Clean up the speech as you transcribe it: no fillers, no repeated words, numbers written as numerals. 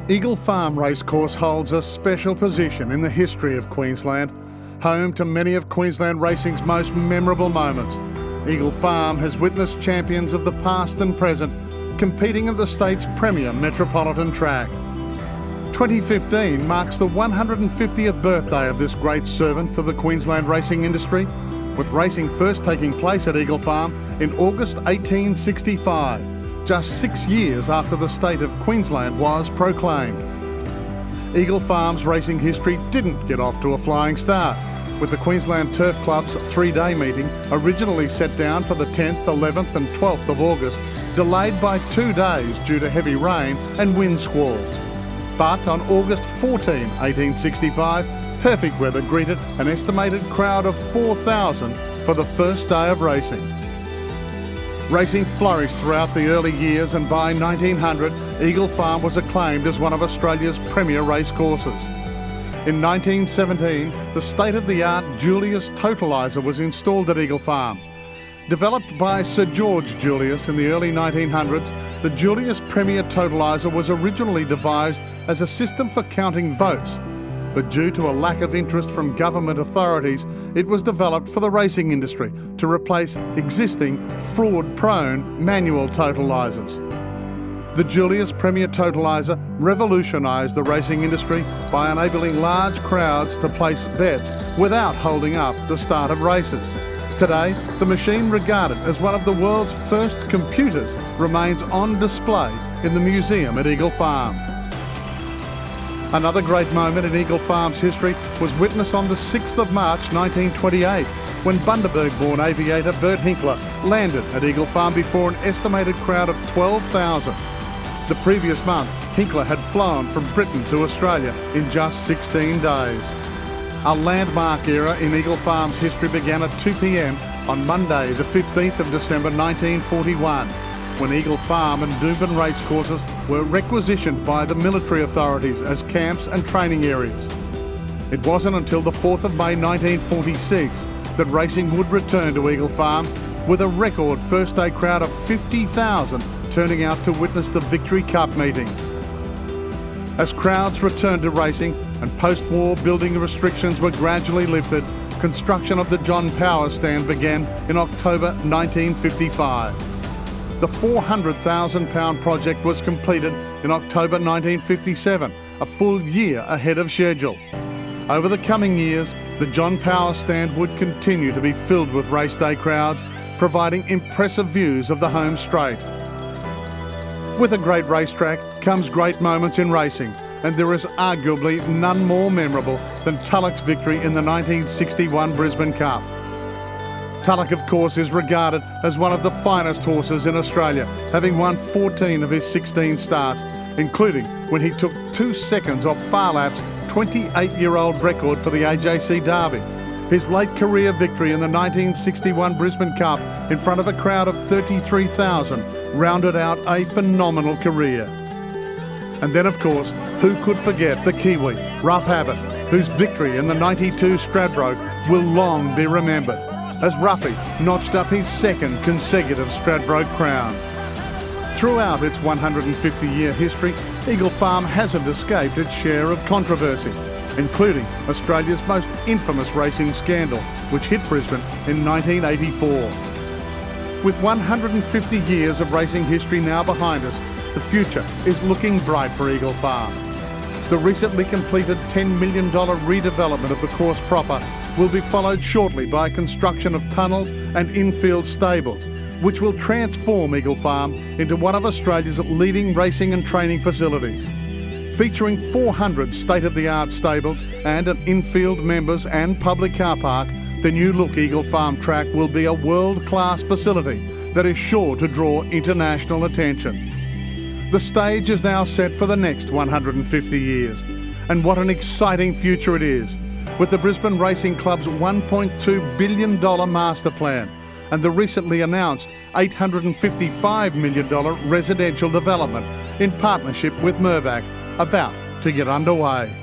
Eagle Farm Racecourse holds a special position in the history of Queensland, home to many of Queensland racing's most memorable moments. Eagle Farm has witnessed champions of the past and present competing at the state's premier metropolitan track. 2015 marks the 150th birthday of this great servant to the Queensland racing industry, with racing first taking place at Eagle Farm in August 1865. Just 6 years after the state of Queensland was proclaimed. Eagle Farm's racing history didn't get off to a flying start, with the Queensland Turf Club's three-day meeting originally set down for the 10th, 11th and 12th of August, delayed by 2 days due to heavy rain and wind squalls. But on August 14, 1865, perfect weather greeted an estimated crowd of 4,000 for the first day of racing. Racing flourished throughout the early years, and by 1900, Eagle Farm was acclaimed as one of Australia's premier racecourses. In 1917, the state-of-the-art Julius Totalizer was installed at Eagle Farm. Developed by Sir George Julius in the early 1900s, the Julius Premier Totalizer was originally devised as a system for counting votes, but due to a lack of interest from government authorities, it was developed for the racing industry to replace existing fraud-prone manual totalizers. The Julius Premier Totalizer revolutionised the racing industry by enabling large crowds to place bets without holding up the start of races. Today, the machine, regarded as one of the world's first computers, remains on display in the museum at Eagle Farm. Another great moment in Eagle Farm's history was witnessed on the 6th of March 1928, when Bundaberg-born aviator Bert Hinkler landed at Eagle Farm before an estimated crowd of 12,000. The previous month, Hinkler had flown from Britain to Australia in just 16 days. A landmark era in Eagle Farm's history began at 2 p.m. on Monday, the 15th of December 1941, when Eagle Farm and Doomben racecourses were requisitioned by the military authorities as camps and training areas. It wasn't until the 4th of May 1946 that racing would return to Eagle Farm, with a record first day crowd of 50,000 turning out to witness the Victory Cup meeting. As crowds returned to racing and post-war building restrictions were gradually lifted, construction of the John Power stand began in October 1955. The £400,000 project was completed in October 1957, a full year ahead of schedule. Over the coming years, the John Power stand would continue to be filled with race day crowds, providing impressive views of the home straight. With a great racetrack comes great moments in racing, and there is arguably none more memorable than Tulloch's victory in the 1961 Brisbane Cup. Tulloch, of course, is regarded as one of the finest horses in Australia, having won 14 of his 16 starts, including when he took 2 seconds off Farlap's 28-year-old record for the AJC Derby. His late career victory in the 1961 Brisbane Cup in front of a crowd of 33,000 rounded out a phenomenal career. And then, of course, who could forget the Kiwi, Rough Habit, whose victory in the 92 Stradbroke will long be remembered, as Ruffy notched up his second consecutive Stradbroke crown. Throughout its 150-year history, Eagle Farm hasn't escaped its share of controversy, including Australia's most infamous racing scandal, which hit Brisbane in 1984. With 150 years of racing history now behind us, the future is looking bright for Eagle Farm. The recently completed $10 million redevelopment of the course proper will be followed shortly by construction of tunnels and infield stables, which will transform Eagle Farm into one of Australia's leading racing and training facilities. Featuring 400 state-of-the-art stables and an infield members and public car park, the new-look Eagle Farm track will be a world-class facility that is sure to draw international attention. The stage is now set for the next 150 years, and what an exciting future it is, with the Brisbane Racing Club's $1.2 billion master plan and the recently announced $855 million residential development in partnership with Mirvac about to get underway.